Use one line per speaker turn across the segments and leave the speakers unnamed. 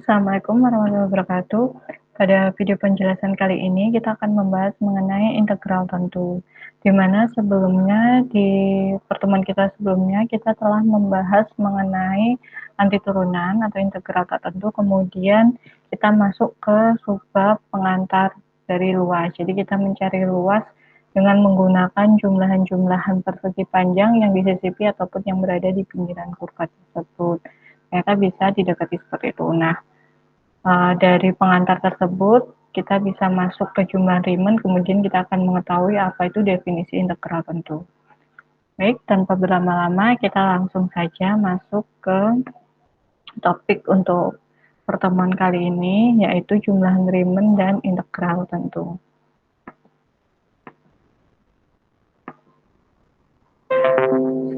Assalamualaikum warahmatullahi wabarakatuh. Pada video penjelasan kali ini kita akan membahas mengenai integral tentu. Di mana sebelumnya di pertemuan kita sebelumnya kita telah membahas mengenai antiturunan atau integral tak tentu, kemudian kita masuk ke subbab pengantar dari luas. Jadi kita mencari luas dengan menggunakan jumlahan-jumlahan persegi panjang yang disisipi ataupun yang berada di pinggiran kurva tersebut. Ternyata bisa didekati seperti itu. Nah, dari pengantar tersebut kita bisa masuk ke jumlah Riemann, kemudian kita akan mengetahui apa itu definisi integral tentu. Baik, tanpa berlama-lama kita langsung saja masuk ke topik untuk pertemuan kali ini, yaitu jumlah Riemann dan integral tentu.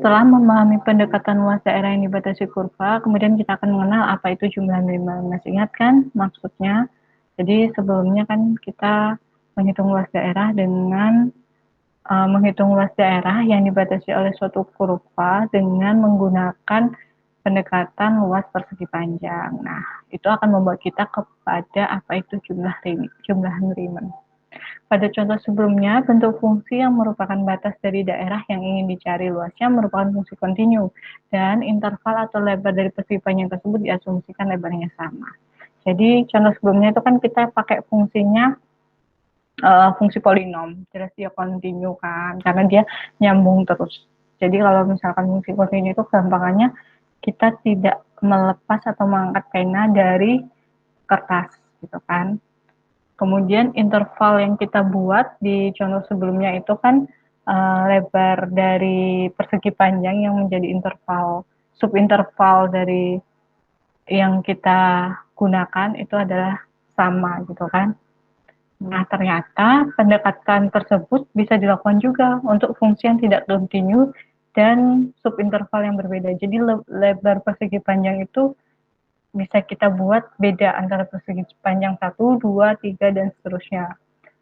Setelah memahami pendekatan luas daerah yang dibatasi kurva, kemudian kita akan mengenal apa itu jumlah Riemann. Masih ingat kan maksudnya? Jadi sebelumnya kan kita menghitung luas daerah dengan menghitung luas daerah yang dibatasi oleh suatu kurva dengan menggunakan pendekatan luas persegi panjang. Nah, itu akan membawa kita kepada apa itu jumlah Riemann. Pada contoh sebelumnya, bentuk fungsi yang merupakan batas dari daerah yang ingin dicari luasnya merupakan fungsi kontinu, dan interval atau lebar dari persegi panjang tersebut diasumsikan lebarnya sama. Jadi contoh sebelumnya itu kan kita pakai fungsinya fungsi polinom, jelas dia kontinu kan, karena dia nyambung terus. Jadi kalau misalkan fungsi kontinu itu gampangannya kita tidak melepas atau mengangkat pena dari kertas, gitu kan. Kemudian interval yang kita buat di contoh sebelumnya itu kan lebar dari persegi panjang yang menjadi interval, subinterval dari yang kita gunakan itu adalah sama gitu kan. Nah, ternyata pendekatan tersebut bisa dilakukan juga untuk fungsi yang tidak kontinu dan subinterval yang berbeda. Jadi lebar persegi panjang itu bisa kita buat beda antara persegi panjang 1, 2, 3, dan seterusnya.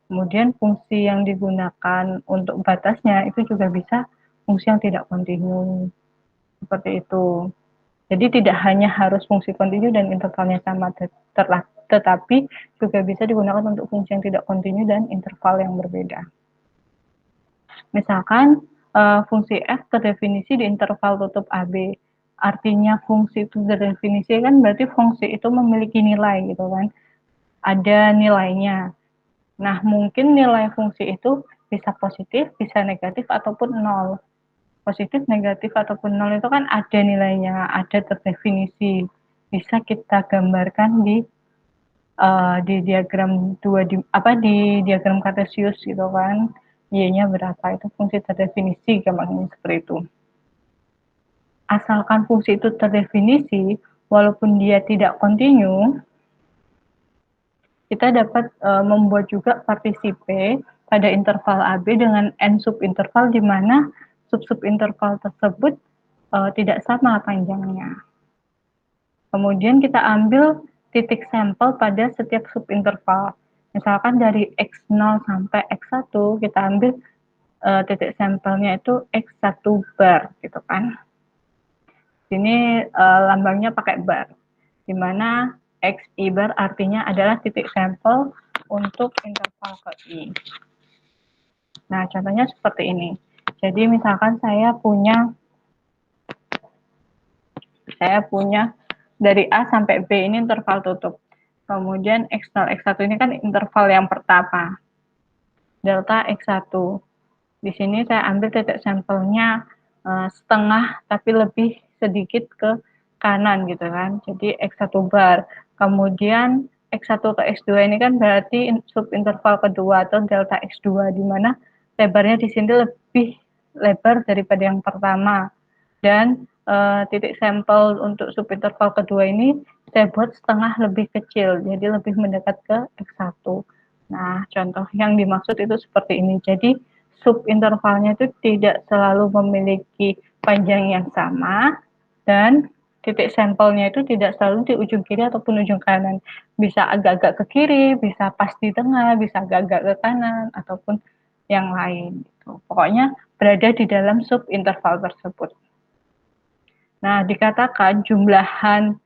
Kemudian fungsi yang digunakan untuk batasnya itu juga bisa fungsi yang tidak kontinu. Seperti itu. Jadi tidak hanya harus fungsi kontinu dan intervalnya sama, tetapi juga bisa digunakan untuk fungsi yang tidak kontinu dan interval yang berbeda. Misalkan fungsi f terdefinisi di interval tutup AB. Artinya fungsi itu terdefinisi kan berarti fungsi itu memiliki nilai gitu kan. Ada nilainya. Nah, mungkin nilai fungsi itu bisa positif, bisa negatif, ataupun nol. Positif, negatif, ataupun nol itu kan ada nilainya, ada terdefinisi. Bisa kita gambarkan di diagram di diagram kartesius gitu kan. Y-nya berapa, itu fungsi terdefinisi, gampangnya seperti itu. Asalkan fungsi itu terdefinisi, walaupun dia tidak kontinu, kita dapat membuat juga partisi P pada interval AB dengan n subinterval di mana sub-subinterval tersebut tidak sama panjangnya. Kemudian kita ambil titik sampel pada setiap subinterval. Misalkan dari X0 sampai X1 kita ambil titik sampelnya itu X1 bar gitu kan. Sini lambangnya pakai bar, di mana XI bar artinya adalah titik sampel untuk interval ke I. Nah, contohnya seperti ini. Jadi misalkan saya punya dari A sampai B ini interval tutup. Kemudian X0, X1 ini kan interval yang pertama. Delta X1. Di sini saya ambil titik sampelnya setengah tapi lebih sedikit ke kanan gitu kan. Jadi X1 bar. Kemudian X1 ke X2 ini kan berarti subinterval kedua atau delta X2 di mana lebarnya di sini lebih lebar daripada yang pertama. Dan titik sampel untuk subinterval kedua ini saya buat setengah lebih kecil, jadi lebih mendekat ke X1. Nah, contoh yang dimaksud itu seperti ini. Jadi subintervalnya itu tidak selalu memiliki panjang yang sama, dan titik sampelnya itu tidak selalu di ujung kiri ataupun ujung kanan. Bisa agak-agak ke kiri, bisa pas di tengah, bisa agak-agak ke kanan, ataupun yang lain. Pokoknya berada di dalam subinterval tersebut. Nah, dikatakan jumlahan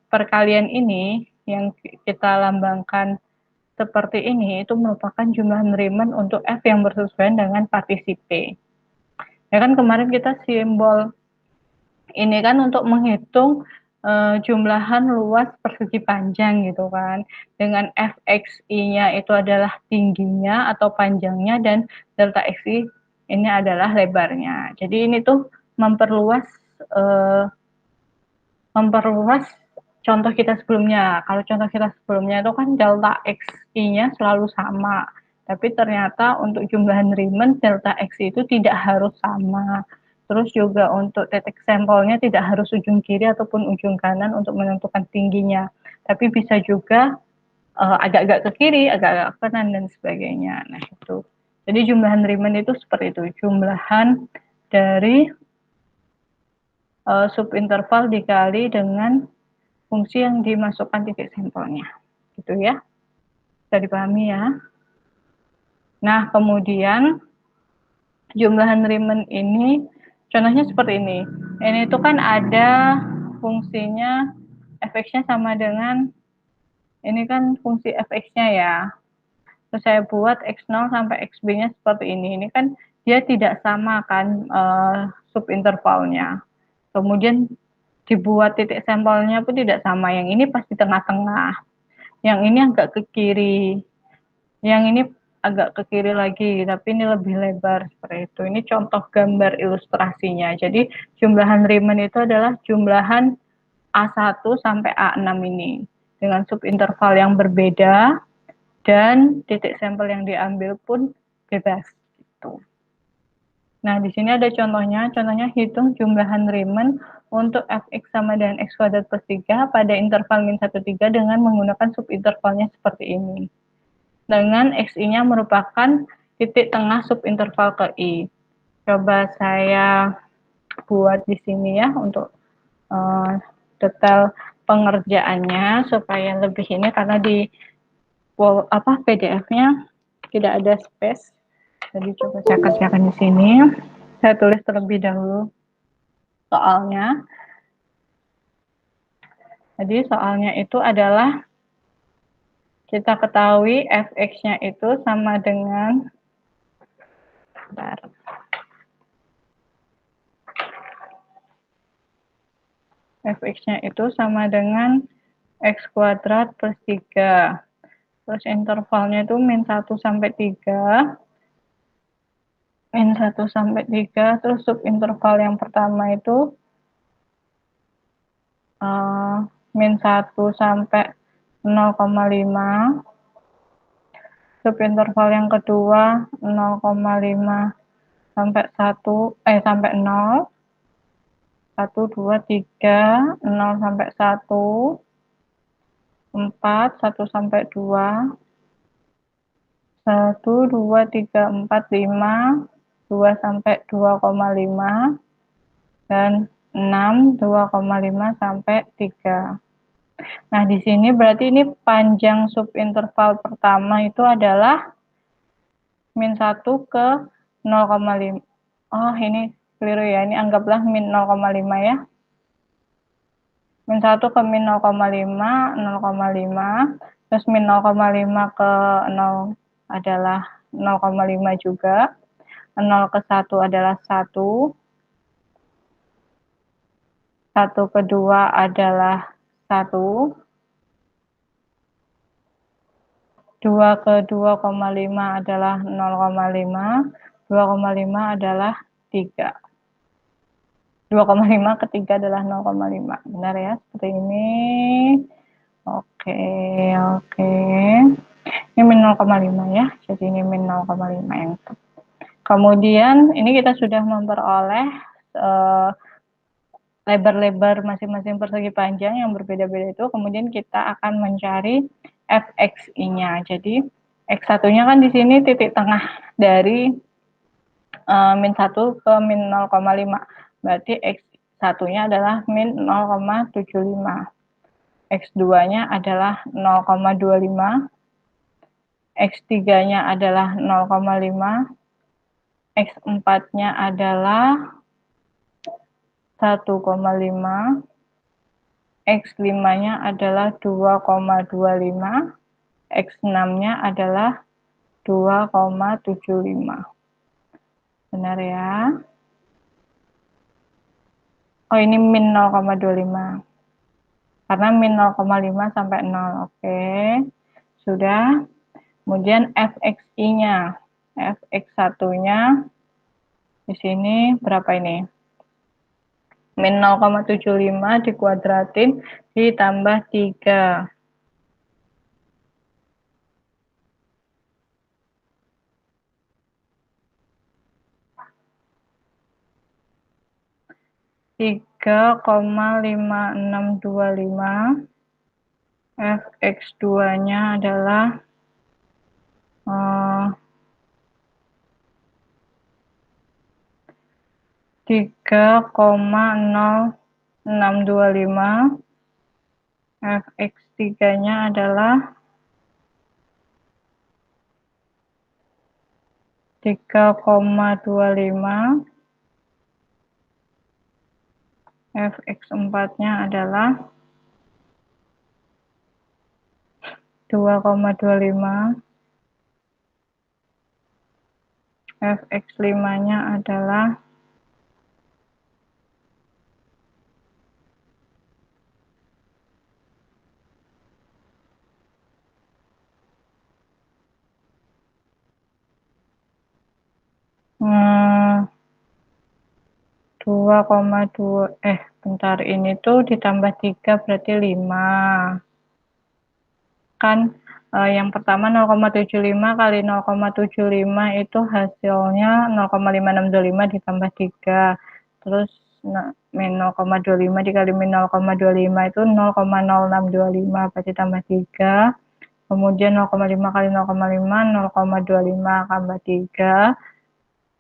perkalian ini yang kita lambangkan seperti ini itu merupakan jumlah Riemann untuk F yang bersesuaian dengan partisi P. Ya kan kemarin kita simbol ini kan untuk menghitung jumlahan luas persegi panjang gitu kan. Dengan Fxi-nya itu adalah tingginya atau panjangnya dan delta xi ini adalah lebarnya. Jadi ini tuh memperluas contoh kita sebelumnya. Kalau contoh kita sebelumnya itu kan delta xi-nya selalu sama. Tapi ternyata untuk jumlah Riemann delta xi itu tidak harus sama. Terus juga untuk titik sampelnya tidak harus ujung kiri ataupun ujung kanan untuk menentukan tingginya. Tapi bisa juga agak-agak ke kiri, agak-agak ke kanan dan sebagainya. Nah itu. Jadi jumlahan Riemann itu seperti itu. Jumlahan dari subinterval dikali dengan fungsi yang dimasukkan titik sampelnya. Gitu ya. Bisa dipahami ya. Nah, kemudian jumlahan Riemann ini contohnya seperti ini. Ini itu kan ada fungsinya fx-nya sama dengan ini kan fungsi fx-nya ya. Terus saya buat x0 sampai xb-nya seperti ini. Ini kan dia tidak sama kan subintervalnya. Kemudian dibuat titik sampelnya pun tidak sama. Yang ini pasti tengah-tengah. Yang ini agak ke kiri. Yang ini agak ke kiri lagi, tapi ini lebih lebar seperti itu. Ini contoh gambar ilustrasinya. Jadi jumlahan Riemann itu adalah jumlahan A1 sampai A6 ini dengan subinterval yang berbeda dan titik sampel yang diambil pun bebas gitu. Nah, di sini ada contohnya. Contohnya hitung jumlahan Riemann untuk fx sama dengan x kuadrat plus 3 pada interval min 1, 3 dengan menggunakan subintervalnya seperti ini. Dengan xi-nya merupakan titik tengah subinterval ke i. Coba saya buat di sini ya untuk detail pengerjaannya supaya lebih ini karena di PDF-nya tidak ada space. Jadi coba saya kerjakan di sini. Saya tulis terlebih dahulu soalnya. Jadi soalnya itu adalah kita ketahui fx-nya itu sama dengan fx-nya itu sama dengan x kuadrat plus 3. Terus intervalnya itu min 1 sampai 3. Min 1 sampai 3. Terus subinterval yang pertama itu min 1 sampai 0,5. Subinterval yang kedua 0,5 sampai 1 sampai 0. 1, 2, 3, 0 sampai 1, 4, 1 sampai 2, 1, 2, 3, 4, 5, 2 sampai 2,5, dan 6, 2,5 sampai 3. Nah, di sini berarti ini panjang subinterval pertama itu adalah min 1 ke 0,5. Oh, ini keliru ya. Ini anggaplah min 0,5 ya. Min 1 ke min 0,5, 0,5. Terus min 0,5 ke 0 adalah 0,5 juga. 0 ke 1 adalah 1. 1 ke 2 adalah 1. 2 ke 2,5 adalah 0,5. 2,5 adalah 3. 2,5 ke 3 adalah 0,5. Benar ya? Seperti ini. Oke, oke. Ini min 0,5 ya. Jadi ini min 0,5 yang tepat. Kemudian ini kita sudah memperoleh lebar-lebar masing-masing persegi panjang yang berbeda-beda itu. Kemudian kita akan mencari fxi-nya. Jadi x1-nya kan di sini titik tengah dari min 1 ke min 0,5. Berarti x1-nya adalah min 0,75. X2-nya adalah 0,25. X3-nya adalah 0,5. X4-nya adalah 1,5. X5-nya adalah 2,25, X6-nya adalah 2,75. Benar ya? Oh, ini min 0,25. Karena min 0,5 sampai 0. Oke. Sudah. Kemudian fxi-nya. Fx1-nya di sini berapa ini? Min 0,75 dikuadratin ditambah 3. 3,5625. Fx2-nya adalah 3,0625. Fx3-nya adalah 3,25. Fx4-nya adalah 2,25. Fx5-nya adalah 2,2 bentar, ini tuh ditambah 3 berarti 5. Kan yang pertama 0,75 kali 0,75 itu hasilnya 0,525 ditambah 3. Terus min 0,25 dikali min 0,25 itu 0,0625 berarti tambah 3. Kemudian 0,5 kali 0,5 0,25 tambah 3.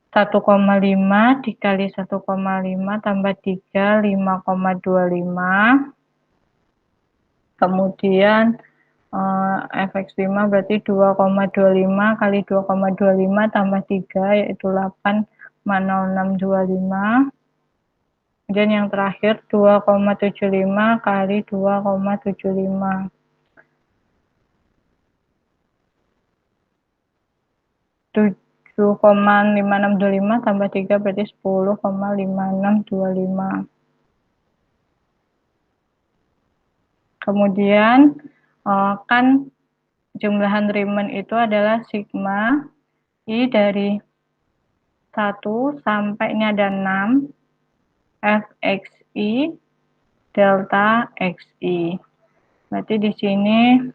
1,5 dikali 1,5 tambah 3, 5,25. Kemudian fx5 berarti 2,25 kali 2,25 tambah 3, yaitu 8,0625. Kemudian yang terakhir 2,75 kali 2,75. 7,5625 tambah 3 berarti 10,5625. Kemudian kan jumlahan Riemann itu adalah sigma I dari 1 sampai ini ada 6 fxi delta xi. Berarti di sini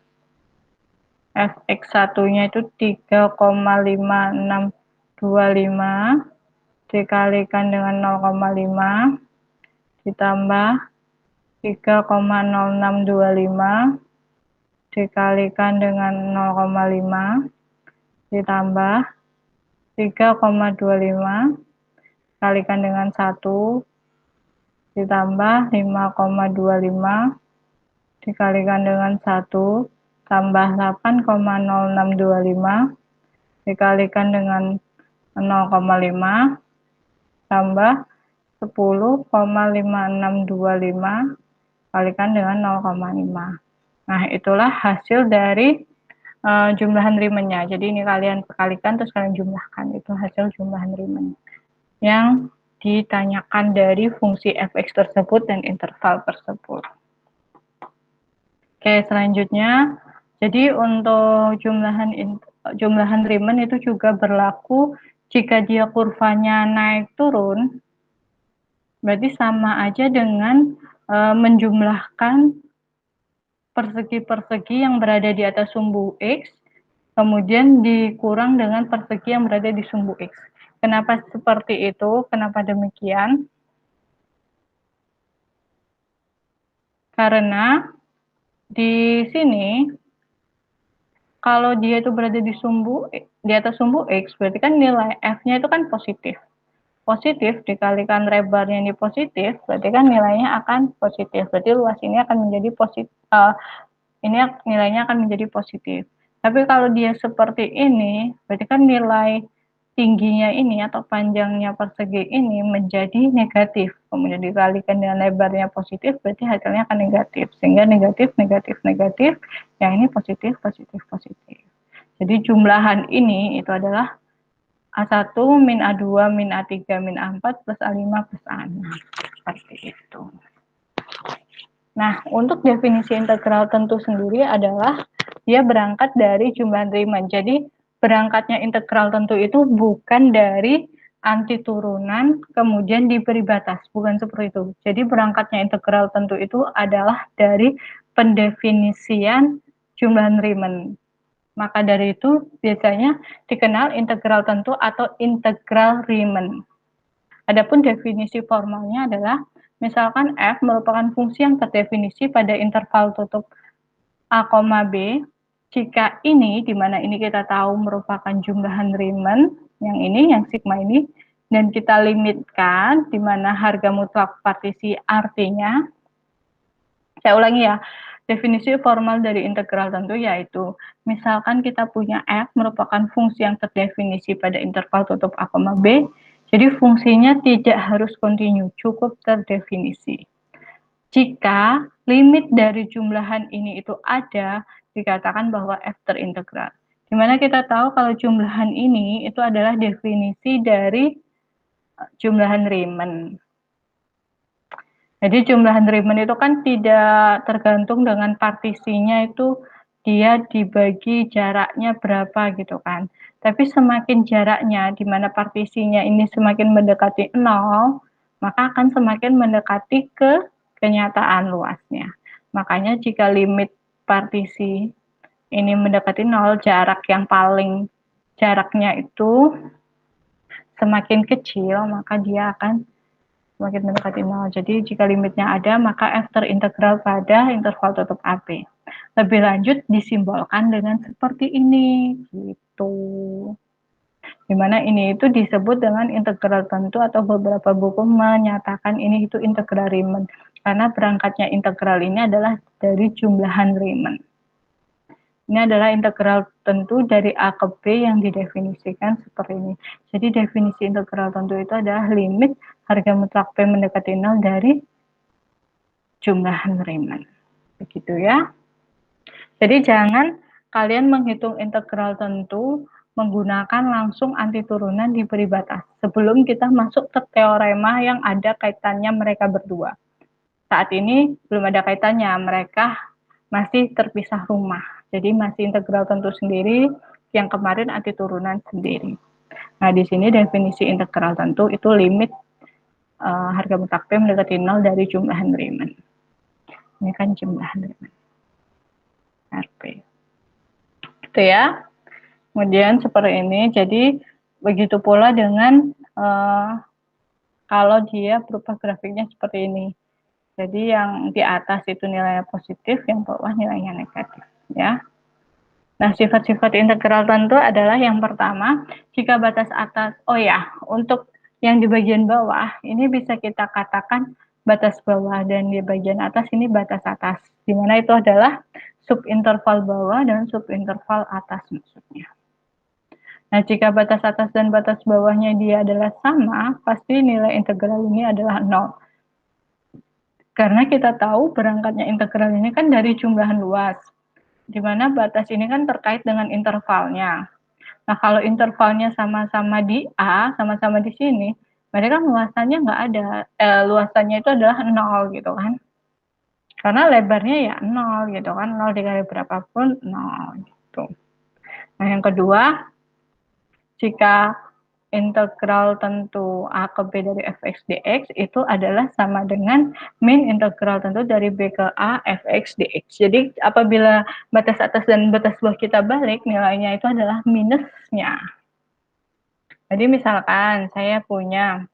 fx1-nya itu 3,5625 dikalikan dengan 0,5 ditambah 3,0625 dikalikan dengan 0,5 ditambah 3,25 dikalikan dengan 1 ditambah 5,25 dikalikan dengan 1 tambah 8,0625 dikalikan dengan 0,5 tambah 10,5625 kalikan dengan 0,5. Nah, itulah hasil dari jumlahan Riemann-nya. Jadi ini kalian kalikan terus kalian jumlahkan. Itu hasil jumlahan Riemann yang ditanyakan dari fungsi fx tersebut dan interval tersebut. Oke, selanjutnya, jadi untuk jumlahan Riemann itu juga berlaku jika dia kurvanya naik turun, berarti sama aja dengan menjumlahkan persegi-persegi yang berada di atas sumbu X, kemudian dikurang dengan persegi yang berada di sumbu X. Kenapa seperti itu? Kenapa demikian? Karena di sini kalau dia itu berada di atas sumbu X, berarti kan nilai F-nya itu kan positif. Positif dikalikan lebarnya ini positif, berarti kan nilainya akan positif. Berarti luas ini akan menjadi positif. Ini nilainya akan menjadi positif. Tapi kalau dia seperti ini, berarti kan nilai tingginya ini atau panjangnya persegi ini menjadi negatif, kemudian dikalikan dengan lebarnya positif, berarti hasilnya akan negatif. Sehingga negatif, negatif, negatif, yang ini positif, positif, positif. Jadi jumlahan ini itu adalah A1 min A2 min A3 min A4 plus A5 plus A6. Seperti itu. Nah, untuk definisi integral tentu sendiri adalah dia berangkat dari jumlah Riemann. Jadi, berangkatnya integral tentu itu bukan dari anti turunan kemudian diberi batas, bukan seperti itu. Jadi, berangkatnya integral tentu itu adalah dari pendefinisian jumlah Riemann. Maka dari itu biasanya dikenal integral tentu atau integral Riemann. Adapun definisi formalnya adalah misalkan f merupakan fungsi yang terdefinisi pada interval tutup a, b. Jika ini, di mana ini kita tahu merupakan jumlahan Riemann, yang ini, yang sigma ini, dan kita limitkan, di mana harga mutlak partisi artinya, saya ulangi ya, definisi formal dari integral tentu yaitu, misalkan kita punya f merupakan fungsi yang terdefinisi pada interval tutup a, b, jadi fungsinya tidak harus kontinu, cukup terdefinisi. Jika limit dari jumlahan ini itu ada, dikatakan bahwa f terintegral. Dimana kita tahu kalau jumlahan ini itu adalah definisi dari jumlahan Riemann. Jadi jumlahan Riemann itu kan tidak tergantung dengan partisinya itu dia dibagi jaraknya berapa gitu kan. Tapi semakin jaraknya di mana partisinya ini semakin mendekati 0, maka akan semakin mendekati ke kenyataan luasnya. Makanya jika limit partisi ini mendekati 0, jaraknya itu semakin kecil, maka dia akan semakin mendekati 0. Jadi jika limitnya ada, maka f terintegral pada interval tutup AB. Lebih lanjut disimbolkan dengan seperti ini, gitu. Dimana ini itu disebut dengan integral tentu atau beberapa buku menyatakan ini itu integral Riemann. Karena berangkatnya integral ini adalah dari jumlahan Riemann. Ini adalah integral tentu dari A ke B yang didefinisikan seperti ini. Jadi definisi integral tentu itu adalah limit harga mutlak P mendekati 0 dari jumlahan Riemann. Begitu ya. Jadi jangan kalian menghitung integral tentu menggunakan langsung anti turunan diberi batas. Sebelum kita masuk ke teorema yang ada kaitannya mereka berdua. Saat ini belum ada kaitannya, mereka masih terpisah rumah. Jadi masih integral tentu sendiri, yang kemarin anti turunan sendiri. Nah, di sini definisi integral tentu itu limit harga mutlak P mendekati 0 dari jumlahan Riemann. Ini kan jumlahan Riemann. RP. Itu ya. Kemudian seperti ini, jadi begitu pula dengan kalau dia berupa grafiknya seperti ini. Jadi yang di atas itu nilainya positif, yang bawah nilainya negatif, ya. Nah, sifat-sifat integral tentu adalah yang pertama, jika batas atas, oh ya, untuk yang di bagian bawah, ini bisa kita katakan batas bawah, dan di bagian atas ini batas atas, di mana itu adalah subinterval bawah dan subinterval atas maksudnya. Nah, jika batas atas dan batas bawahnya dia adalah sama, pasti nilai integral ini adalah 0. Karena kita tahu berangkatnya integral ini kan dari jumlahan luas, di mana batas ini kan terkait dengan intervalnya. Nah, kalau intervalnya sama-sama di A, sama-sama di sini, berarti kan luasannya nggak ada, luasannya itu adalah 0 gitu kan. Karena lebarnya ya 0 gitu kan, 0 dikali berapapun 0 gitu. Nah, yang kedua, jika integral tentu A ke B dari fx dx itu adalah sama dengan min integral tentu dari B ke A fx dx. Jadi apabila batas atas dan batas bawah kita balik, nilainya itu adalah minusnya. Jadi misalkan saya punya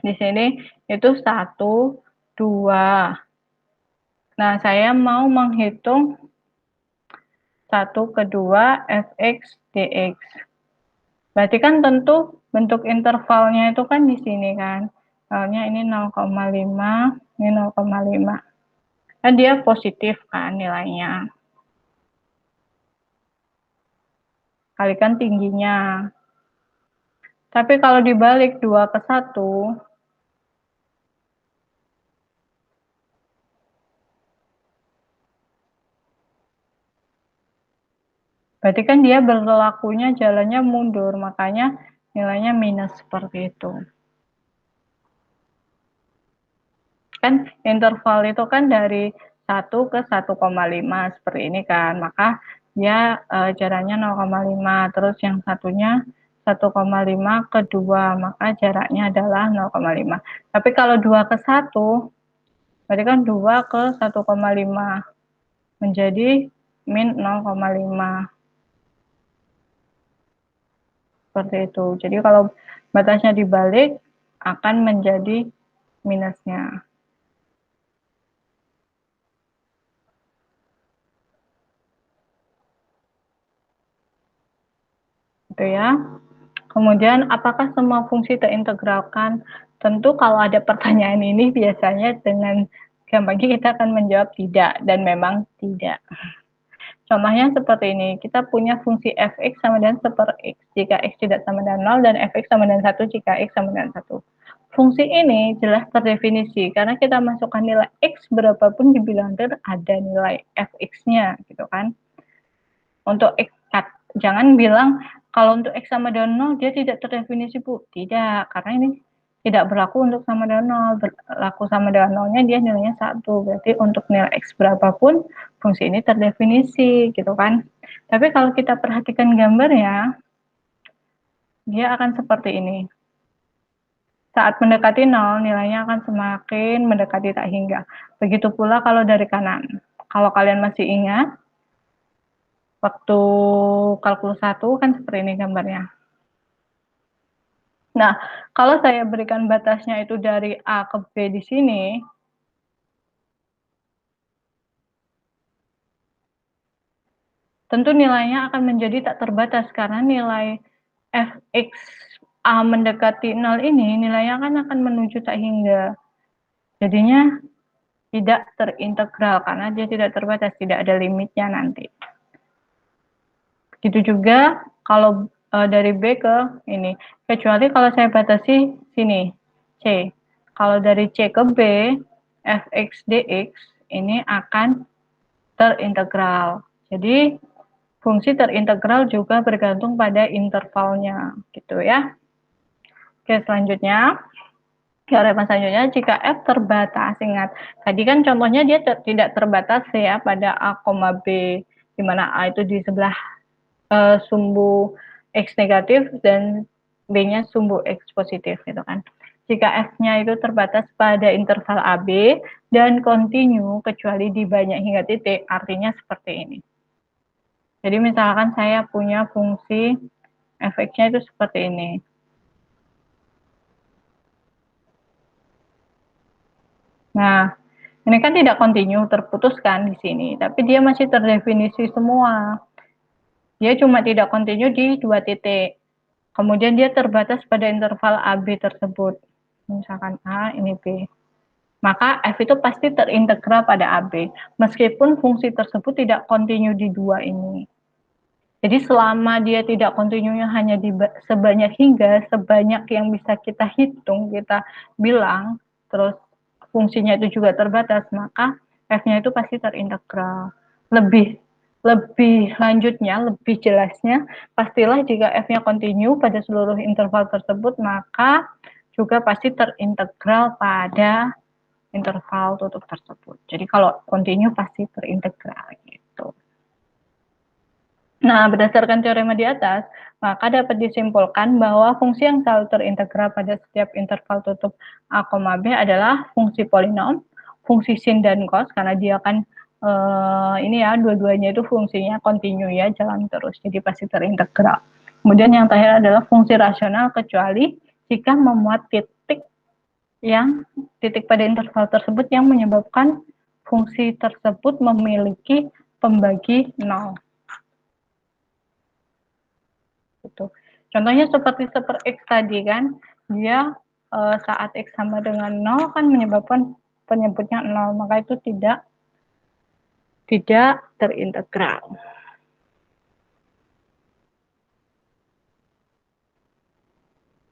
di sini itu 1, 2. Nah, saya mau menghitung 1 ke 2 fx dx. Berarti kan tentu bentuk intervalnya itu kan di sini kan. Misalnya ini 0,5, ini 0,5. Kan dia positif kan nilainya. Kalikan tingginya. Tapi kalau dibalik 2 ke 1, berarti kan dia berlakunya jalannya mundur, makanya nilainya minus seperti itu. Kan interval itu kan dari 1 ke 1,5 seperti ini kan, maka dia jaraknya 0,5, terus yang satunya 1,5 ke 2, maka jaraknya adalah 0,5. Tapi kalau 2 ke 1, berarti kan 2 ke 1,5 menjadi min 0,5. Seperti itu. Jadi kalau batasnya dibalik akan menjadi minusnya. Gitu ya. Kemudian, apakah semua fungsi terintegralkan? Tentu kalau ada pertanyaan ini biasanya dengan gampangnya kita akan menjawab tidak, dan memang tidak. Contohnya seperti ini, kita punya fungsi fx sama dengan 1 per x jika x tidak sama dengan 0 dan fx sama dengan 1 jika x sama dengan 1. Fungsi ini jelas terdefinisi karena kita masukkan nilai x berapapun dibilangkan ada nilai fx-nya gitu kan. Untuk x, jangan bilang kalau untuk x sama dengan 0 dia tidak terdefinisi, Bu. Tidak, karena ini tidak berlaku untuk sama dengan 0. Berlaku sama dengan 0-nya dia nilainya 1. Berarti untuk nilai x berapapun fungsi ini terdefinisi gitu kan. Tapi kalau kita perhatikan gambarnya, dia akan seperti ini. Saat mendekati 0, nilainya akan semakin mendekati tak hingga. Begitu pula kalau dari kanan. Kalau kalian masih ingat, waktu kalkulus 1 kan seperti ini gambarnya. Nah, kalau saya berikan batasnya itu dari A ke B di sini, tentu nilainya akan menjadi tak terbatas karena nilai fx A mendekati 0 ini nilainya akan menuju tak hingga. Jadinya tidak terintegral karena dia tidak terbatas, tidak ada limitnya nanti. Begitu juga kalau dari B ke ini, kecuali kalau saya batasi sini, C. Kalau dari C ke B, fx dx ini akan terintegral. Jadi fungsi terintegral juga bergantung pada intervalnya, gitu ya. Oke, selanjutnya, teorema selanjutnya, jika f terbatas, ingat, tadi kan contohnya dia tidak terbatas ya pada A, B, di mana A itu di sebelah sumbu X negatif dan B-nya sumbu X positif gitu kan. Jika F-nya itu terbatas pada interval AB dan kontinu kecuali di banyak hingga titik, artinya seperti ini. Jadi misalkan saya punya fungsi fx-nya itu seperti ini. Nah, ini kan tidak kontinu, terputus kan di sini, tapi dia masih terdefinisi semua. Dia cuma tidak kontinu di 2 titik. Kemudian dia terbatas pada interval AB tersebut. Misalkan A, ini B. Maka F itu pasti terintegral pada AB, meskipun fungsi tersebut tidak kontinu di 2 ini. Jadi selama dia tidak kontinunya hanya di sebanyak hingga, sebanyak yang bisa kita hitung, kita bilang, terus fungsinya itu juga terbatas, maka F-nya itu pasti terintegral. Lebih lanjutnya, lebih jelasnya, pastilah jika F-nya kontinu pada seluruh interval tersebut, maka juga pasti terintegral pada interval tutup tersebut. Jadi kalau kontinu pasti terintegral gitu. Nah, berdasarkan teorema di atas, maka dapat disimpulkan bahwa fungsi yang selalu terintegral pada setiap interval tutup A, B adalah fungsi polinom, fungsi sin dan cos, karena dia kan ini ya, dua-duanya itu fungsinya kontinu ya, jalan terus, jadi pasti terintegral. Kemudian yang terakhir adalah fungsi rasional, kecuali jika memuat titik pada interval tersebut yang menyebabkan fungsi tersebut memiliki pembagi 0. Gitu. Contohnya seperti super X tadi kan, dia saat X sama dengan 0 kan menyebabkan penyebutnya 0, maka itu tidak terintegral.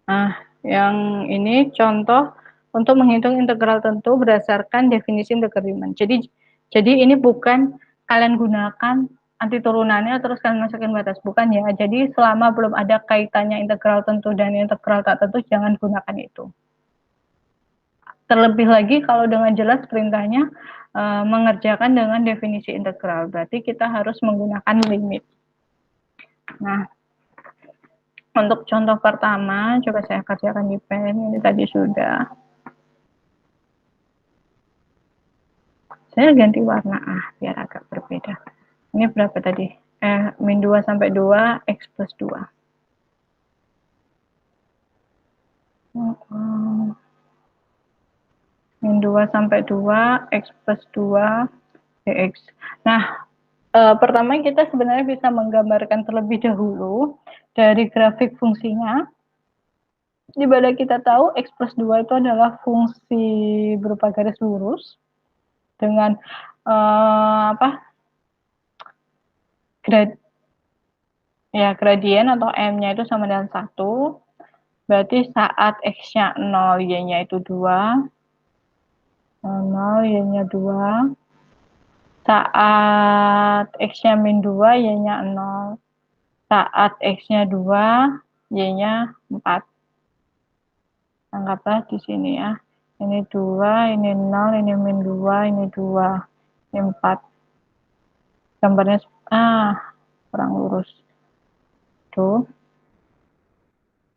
Nah, yang ini contoh untuk menghitung integral tentu berdasarkan definisi integral Riemann. Jadi ini bukan kalian gunakan anti turunannya terus kalian masukin batas, bukan ya. Jadi selama belum ada kaitannya integral tentu dan integral tak tentu, jangan gunakan itu. Terlebih lagi kalau dengan jelas perintahnya mengerjakan dengan definisi integral, berarti kita harus menggunakan limit. Nah, untuk contoh pertama, coba saya kerjakan di pen, ini tadi sudah. Saya ganti warna biar agak berbeda. Ini berapa tadi? Min 2 sampai 2, X plus 2. Min 2 sampai 2, X plus 2, dx. Nah, pertama kita sebenarnya bisa menggambarkan terlebih dahulu dari grafik fungsinya. Di mana kita tahu X plus 2 itu adalah fungsi berupa garis lurus dengan gradien atau M-nya itu sama dengan 1. Berarti saat X-nya 0, Y-nya itu 2. 0, Y-nya 2. Saat X-nya min 2, Y-nya 0. Saat X-nya 2, Y-nya 4. Anggaplah di sini ya. Ini 2, ini 0, ini min 2, ini 2, ini 4. Gambarnya kurang lurus. Tuh.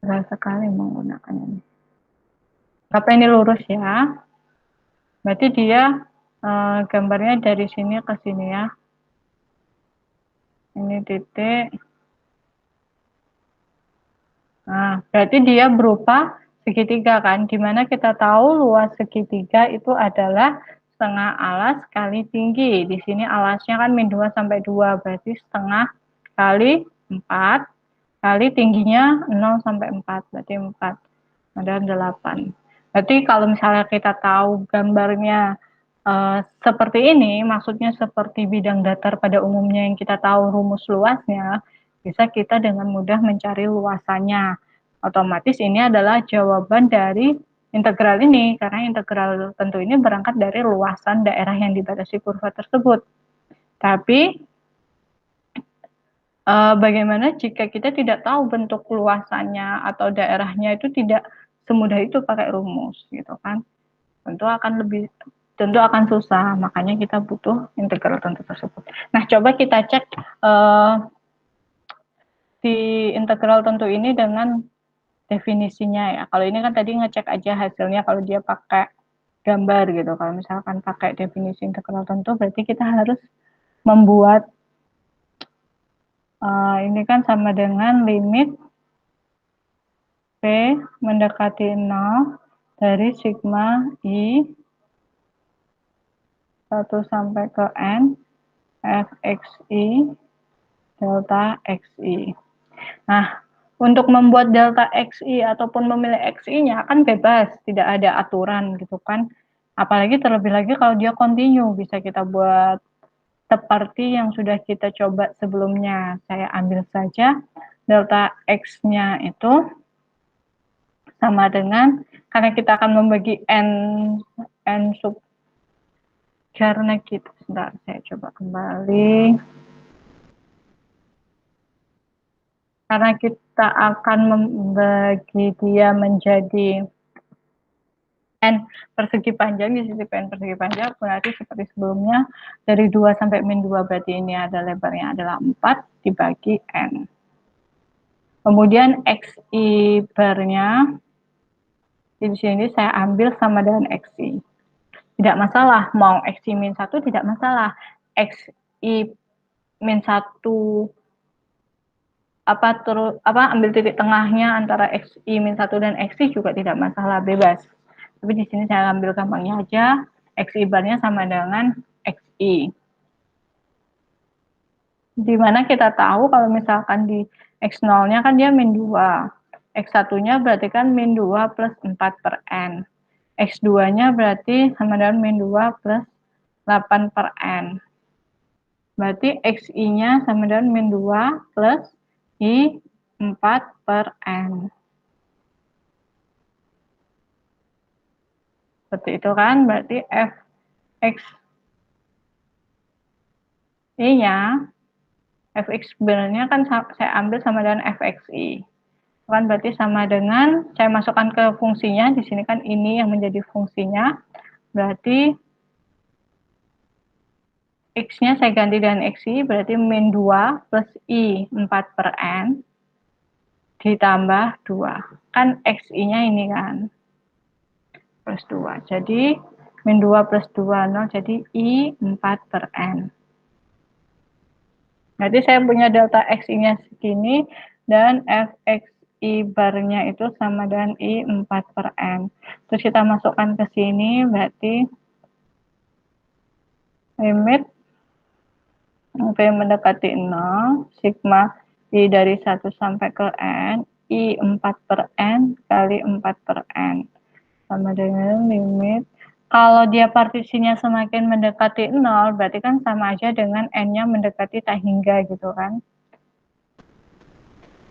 Berat sekali menggunakan ini. Apa ini lurus ya? Berarti dia gambarnya dari sini ke sini ya. Ini titik. Nah, berarti dia berupa segitiga kan, dimana kita tahu luas segitiga itu adalah setengah alas kali tinggi. Di sini alasnya kan min 2 sampai 2, berarti setengah kali 4 kali tingginya 0 sampai 4, berarti 4, ada 8. Berarti kalau misalnya kita tahu gambarnya seperti ini, maksudnya seperti bidang datar pada umumnya yang kita tahu rumus luasnya, bisa kita dengan mudah mencari luasannya. Otomatis ini adalah jawaban dari integral ini, karena integral tentu ini berangkat dari luasan daerah yang dibatasi kurva tersebut. Tapi bagaimana jika kita tidak tahu bentuk luasannya atau daerahnya, itu tidak semudah itu pakai rumus gitu kan. Tentu akan susah, makanya kita butuh integral tentu tersebut. Nah, coba kita cek di integral tentu ini dengan definisinya ya. Kalau ini kan tadi ngecek aja hasilnya kalau dia pakai gambar gitu. Kalau misalkan pakai definisi integral tentu, berarti kita harus membuat ini kan sama dengan limit P mendekati 0 dari sigma I 1 sampai ke N Fxi delta Xi. Nah, untuk membuat delta Xi ataupun memilih Xi-nya kan bebas, tidak ada aturan gitu kan. Apalagi terlebih lagi kalau dia kontinu, bisa kita buat seperti yang sudah kita coba sebelumnya. Saya ambil saja delta X-nya itu sama dengan, karena kita akan membagi N sub, karena kita, sebentar, saya coba kembali. Karena kita akan membagi dia menjadi N persegi panjang, di sisi N persegi panjang, berarti seperti sebelumnya, dari 2 sampai min 2, berarti ini ada lebarnya adalah 4 dibagi N. Kemudian Xi barnya, di sini saya ambil sama dengan Xi. Tidak masalah, mau Xi min 1 tidak masalah. Xi min 1 ambil titik tengahnya antara Xi min 1 dan Xi juga tidak masalah, bebas. Tapi di sini saya ambil gampangnya aja, Xi barnya sama dengan Xi. Dimana kita tahu kalau misalkan di X0-nya kan dia min 2. X1-nya berarti kan min 2 plus 4 per N. X2-nya berarti sama dengan min 2 plus 8 per N. Berarti Xi-nya sama dengan min 2 plus I 4 per N. Seperti itu kan, berarti fxi-nya, fx sebenarnya kan saya ambil sama dengan fxi. Kan berarti sama dengan, saya masukkan ke fungsinya, di sini kan ini yang menjadi fungsinya, berarti x-nya saya ganti dengan xi, berarti min 2 plus i 4 per n, ditambah 2. Kan xi-nya ini kan, plus 2. Jadi, min 2 plus 2, 0. Jadi, i 4 per n. Berarti saya punya delta xi-nya segini, dan fxi barnya itu sama dengan i 4 per n. Terus kita masukkan ke sini, berarti limit v mendekati 0, sigma i dari 1 sampai ke n, i 4 per n kali 4 per n. Sama dengan limit, kalau dia partisinya semakin mendekati 0, berarti kan sama aja dengan n-nya mendekati tak hingga gitu kan.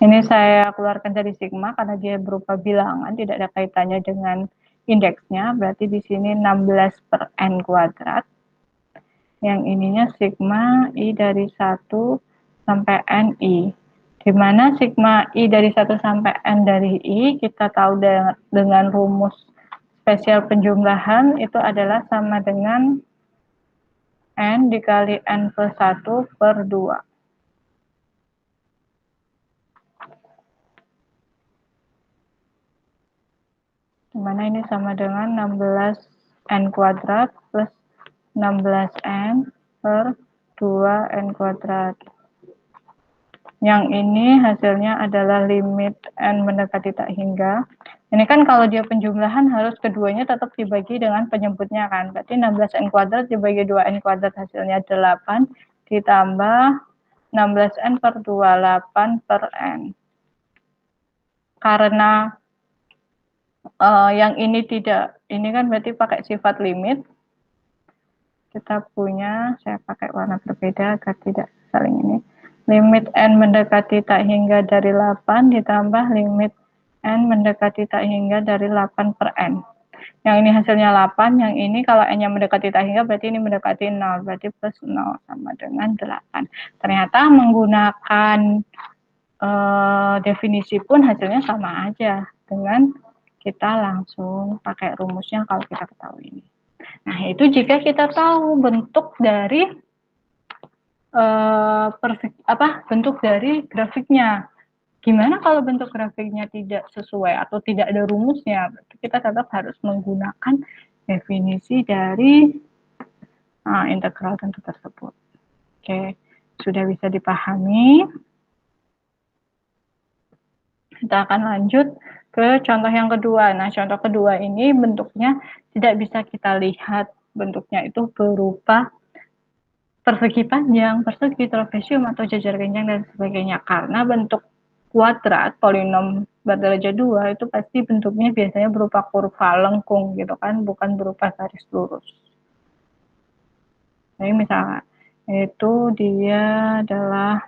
Ini saya keluarkan dari sigma karena dia berupa bilangan, tidak ada kaitannya dengan indeksnya, berarti di sini 16 per n kuadrat. Yang ininya sigma i dari 1 sampai n i. Di mana sigma i dari 1 sampai n dari i, kita tahu dengan rumus spesial penjumlahan itu adalah sama dengan n dikali n plus 1 per 2. Dimana ini sama dengan 16 n kuadrat plus 16 n per 2 n kuadrat. Yang ini hasilnya adalah limit n mendekati tak hingga. Ini kan kalau dia penjumlahan harus keduanya tetap dibagi dengan penyebutnya kan. Berarti 16 n kuadrat dibagi 2 n kuadrat hasilnya 8 ditambah 16 n per 2, 8 per n. Karena yang ini tidak, ini kan berarti pakai sifat limit. Kita punya, saya pakai warna berbeda agar tidak saling ini. Limit n mendekati tak hingga dari 8 ditambah limit n mendekati tak hingga dari 8 per n. Yang ini hasilnya 8, yang ini kalau n-nya mendekati tak hingga berarti ini mendekati 0, berarti plus 0 sama dengan 8. Ternyata menggunakan definisi pun hasilnya sama aja dengan kita langsung pakai rumusnya kalau kita ketahui ini. Nah, itu jika kita tahu bentuk dari bentuk dari grafiknya. Gimana kalau bentuk grafiknya tidak sesuai atau tidak ada rumusnya? Berarti kita tetap harus menggunakan definisi dari integral tentu tersebut. Oke, sudah bisa dipahami. Kita akan lanjut ke contoh yang kedua. Nah, contoh kedua ini bentuknya tidak bisa kita lihat. Bentuknya itu berupa persegi panjang, persegi trapesium atau jajar kencang dan sebagainya. Karena bentuk kuadrat polinom berderajat 2 itu pasti bentuknya biasanya berupa kurva lengkung gitu kan, bukan berupa garis lurus. Jadi misalnya itu dia adalah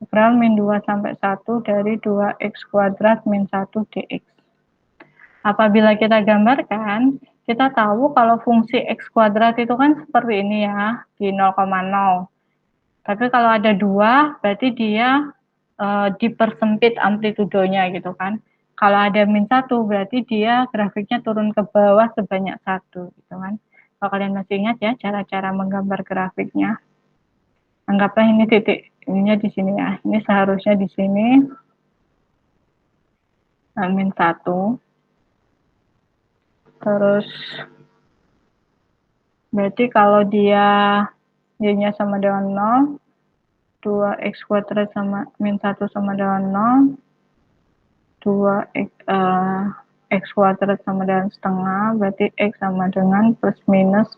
integral min 2 sampai 1 dari 2x kuadrat min 1 dx. Apabila kita gambarkan, kita tahu kalau fungsi x kuadrat itu kan seperti ini ya, di 0,0. Tapi kalau ada 2, berarti dia dipersempit amplitudonya gitu kan. Kalau ada min 1, berarti dia grafiknya turun ke bawah sebanyak 1 gitu kan. Kalau kalian masih ingat ya cara-cara menggambar grafiknya. Anggaplah ini titik ininya di sini ya. Ini seharusnya di sini min 1. Terus berarti kalau dia y-nya sama dengan 0, 2x kuadrat sama min 1 sama dengan 0, 2x x kuadrat sama dengan setengah, berarti x sama dengan plus minus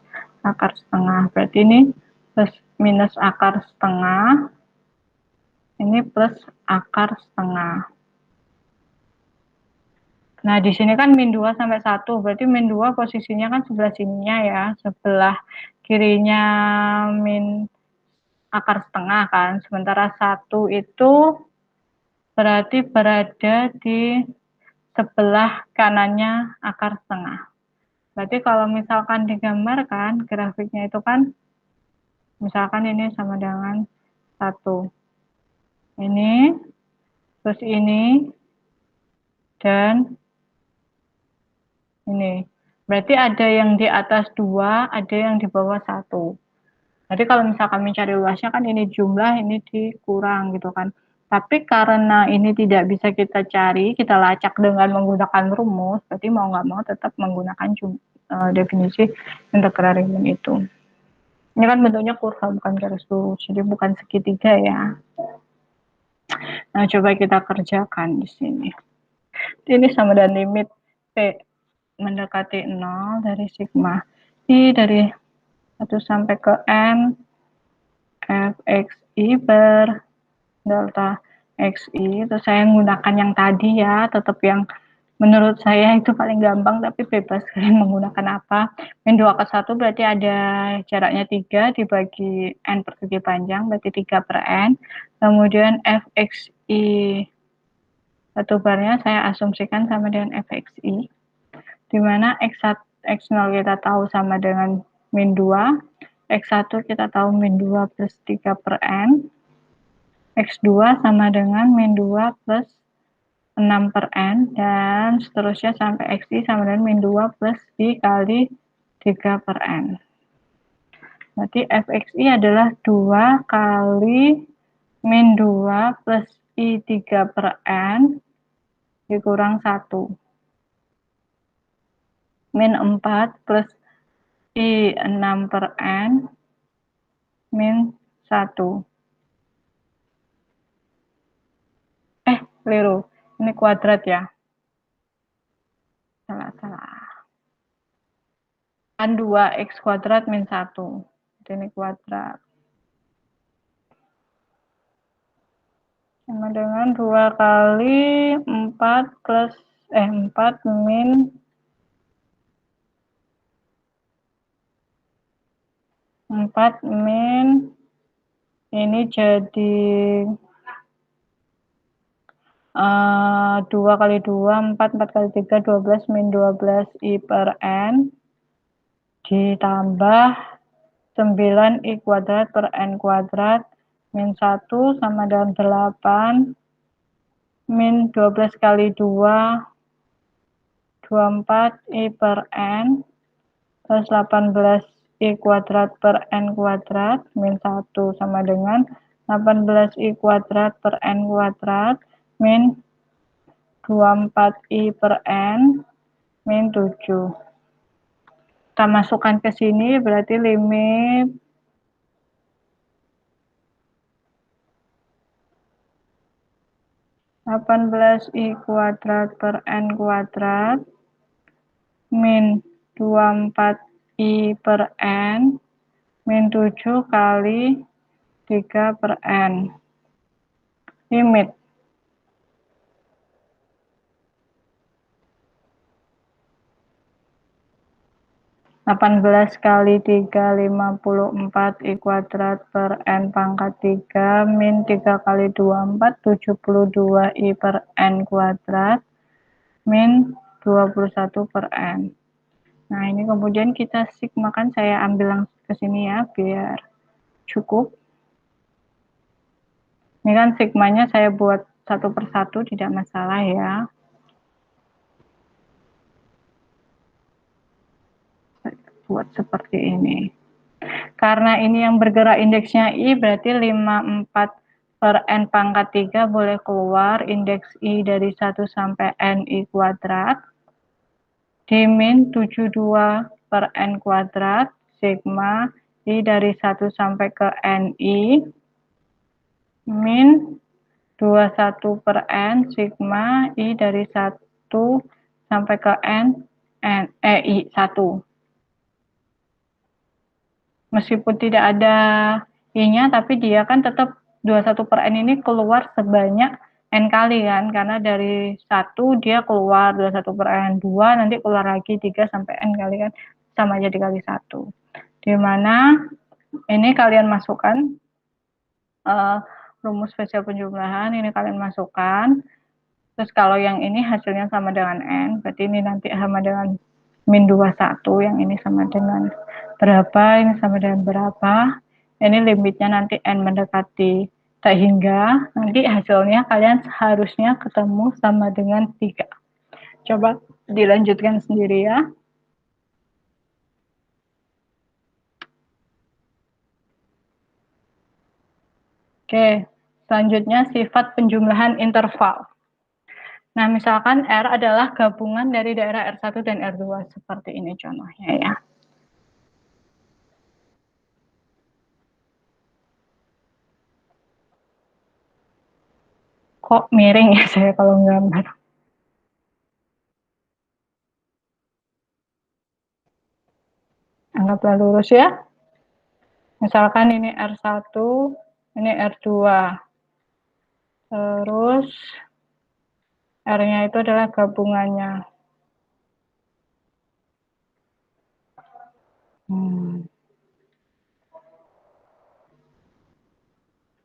akar setengah. Berarti ini plus minus akar setengah, ini plus akar setengah. Nah, di sini kan min 2 sampai 1, berarti min 2 posisinya kan sebelah sininya ya, sebelah kirinya min akar setengah kan, sementara 1 itu berarti berada di sebelah kanannya akar setengah. Berarti kalau misalkan digambarkan grafiknya itu kan, misalkan ini sama dengan 1. Ini, terus ini, dan ini. Berarti ada yang di atas 2, ada yang di bawah 1. Jadi kalau misalkan mencari luasnya kan ini jumlah, ini dikurang gitu kan. Tapi karena ini tidak bisa kita cari, kita lacak dengan menggunakan rumus, berarti mau nggak mau tetap menggunakan definisi integral Riemann itu. Ini kan bentuknya kurva, bukan garis lurus, jadi bukan segitiga ya. Nah, coba kita kerjakan di sini. Ini sama dengan limit P mendekati 0 dari sigma I dari 1 sampai ke N fxi per delta xi. Terus saya menggunakan yang tadi ya, tetap yang menurut saya itu paling gampang, tapi bebas kalian menggunakan apa. Min 2 ke 1 berarti ada jaraknya 3 dibagi N persegi panjang, berarti 3 per N. Kemudian fxi satu barnya saya asumsikan sama dengan fxi, di mana x0 kita tahu sama dengan min 2, x1 kita tahu min 2 plus 3 per N, x2 sama dengan min 2 plus 6 per N, dan seterusnya sampai xi sama dengan min 2 plus dikali 3 per N. Berarti fxi adalah 2 kali min 2 plus i 3 per N dikurang 1. Min 4 plus i 6 per N min 1. Keliru. Ini kuadrat ya. Salah. Kan 2x kuadrat min 1. Ini kuadrat. Sama dengan 2 kali 4 plus 4 min 4 min ini jadi 2 kali 2 4, 4 kali 3 12 min 12 i per N ditambah 9 i kuadrat per N kuadrat min 1 sama dengan 8 min 12 kali 2 24 i per N plus 18 i kuadrat per N kuadrat min 1 sama dengan 18 i kuadrat per N kuadrat min 24 i per N min 7. Kita masukkan ke sini berarti limit 18 i kuadrat per N kuadrat min 24 i per N min 7 kali 3 per N. Limit 18 kali 3 54 i kuadrat per N pangkat 3 min 3 kali 24 72 i per N kuadrat min 21 per N. Nah, ini kemudian kita sigmakan, saya ambil langsung ke sini ya, biar cukup. Ini kan sigmanya saya buat satu persatu, tidak masalah ya. Buat seperti ini. Karena ini yang bergerak indeksnya I, berarti 54 per N pangkat 3 boleh keluar indeks I dari 1 sampai N I kuadrat. Di min 72 per N kuadrat, sigma I dari 1 sampai ke NI, min 21 per N, sigma I dari 1 sampai ke I 1. Meskipun tidak ada I-nya, tapi dia kan tetap 21 per N ini keluar sebanyak N kali kan, karena dari 1 dia keluar 21 per N, 2 nanti keluar lagi 3 sampai N kali kan, sama aja dikali 1. Dimana ini kalian masukkan rumus spesial penjumlahan, ini kalian masukkan. Terus kalau yang ini hasilnya sama dengan N, berarti ini nanti sama dengan min 21, yang ini sama dengan berapa, ini sama dengan berapa, ini limitnya nanti N mendekati sehingga nanti hasilnya kalian harusnya ketemu sama dengan 3. Coba dilanjutkan sendiri ya. Oke, selanjutnya sifat penjumlahan interval. Nah, misalkan R adalah gabungan dari daerah R1 dan R2, seperti ini contohnya ya. Kok miring ya saya kalau gambar? Anggaplah lurus ya. Misalkan ini R1, ini R2. Terus R-nya itu adalah gabungannya.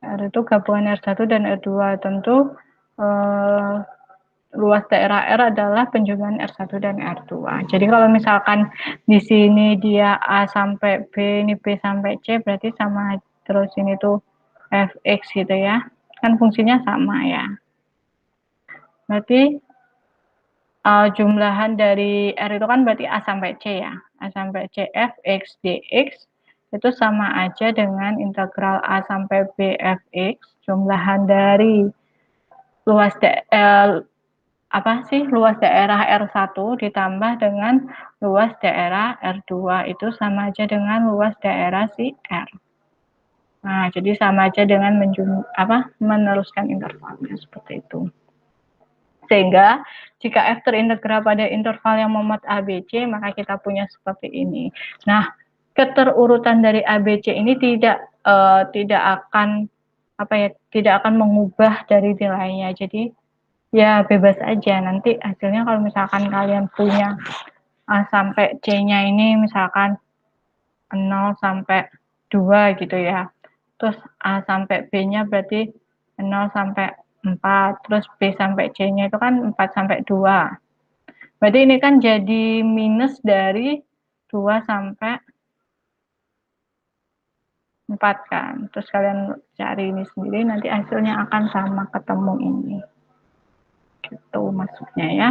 R itu gabungan R1 dan R2. Tentu luas daerah R adalah penjumlahan R1 dan R2. Jadi kalau misalkan di sini dia A sampai B, ini B sampai C, berarti sama terus ini tuh Fx gitu ya. Kan fungsinya sama ya. Berarti jumlahan dari R itu kan berarti A sampai C ya. A sampai C Fx dx itu sama aja dengan integral A sampai B Fx, jumlahan dari luas luas daerah R1 ditambah dengan luas daerah R2 itu sama aja dengan luas daerah si R. Nah, jadi sama aja dengan meneruskan intervalnya seperti itu. Sehingga jika F terintegra pada interval yang memuat ABC, maka kita punya seperti ini. Nah, keterurutan dari ABC ini tidak akan mengubah dari nilainya. Jadi ya bebas aja. Nanti hasilnya kalau misalkan kalian punya A sampai C-nya ini misalkan 0 sampai 2 gitu ya. Terus A sampai B-nya berarti 0 sampai 4, terus B sampai C-nya itu kan 4 sampai 2. Berarti ini kan jadi minus dari 2 sampai 4 kan. Terus kalian cari ini sendiri, nanti hasilnya akan sama ketemu ini. Gitu maksudnya ya.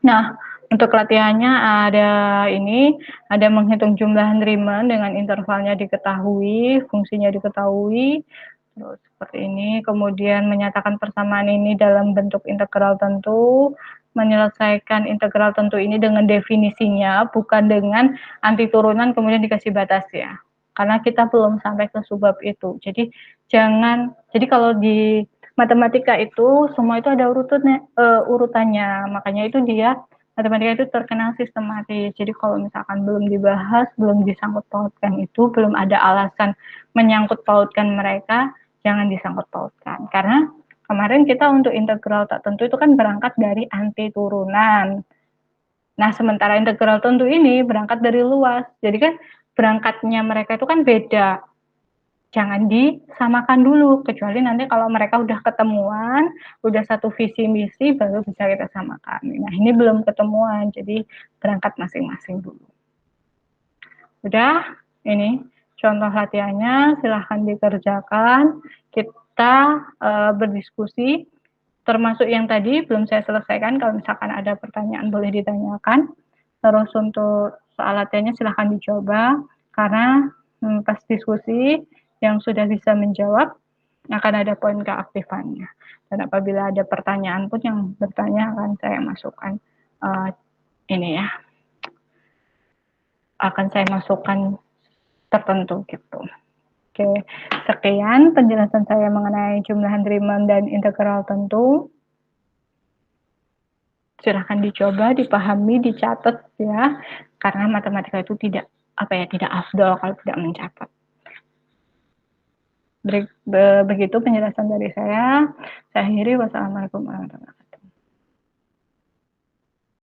Nah, untuk latihannya ada menghitung jumlah Riemann dengan intervalnya diketahui, fungsinya diketahui, terus seperti ini, kemudian menyatakan persamaan ini dalam bentuk integral tentu, menyelesaikan integral tentu ini dengan definisinya, bukan dengan anti turunan kemudian dikasih batas ya, karena kita belum sampai ke subbab itu. Jadi kalau di matematika itu semua itu ada urutannya, makanya itu dia matematika itu terkenal sistematis. Jadi kalau misalkan belum dibahas, belum disangkut pautkan itu, belum ada alasan menyangkut pautkan mereka, jangan disangkut pautkan. Karena kemarin kita untuk integral tak tentu itu kan berangkat dari anti turunan. Nah, sementara integral tentu ini berangkat dari luas. Jadi kan berangkatnya mereka itu kan beda. Jangan disamakan dulu, kecuali nanti kalau mereka udah ketemuan, udah satu visi misi, baru bisa kita samakan. Nah, ini belum ketemuan, jadi berangkat masing-masing dulu. Udah, ini contoh latihannya, silahkan dikerjakan. Kita berdiskusi, termasuk yang tadi belum saya selesaikan, kalau misalkan ada pertanyaan boleh ditanyakan. Terus untuk soal latihannya silahkan dicoba, karena pas diskusi yang sudah bisa menjawab akan ada poin keaktifannya. Dan apabila ada pertanyaan pun yang bertanya akan saya masukkan akan saya masukkan tertentu gitu. Oke, sekian penjelasan saya mengenai jumlah Riemann dan integral tentu. Silahkan dicoba, dipahami, dicatat ya, karena matematika itu tidak afdol kalau tidak mencatat. Begitu penjelasan dari saya. Saya akhiri. Wassalamualaikum warahmatullahi wabarakatuh.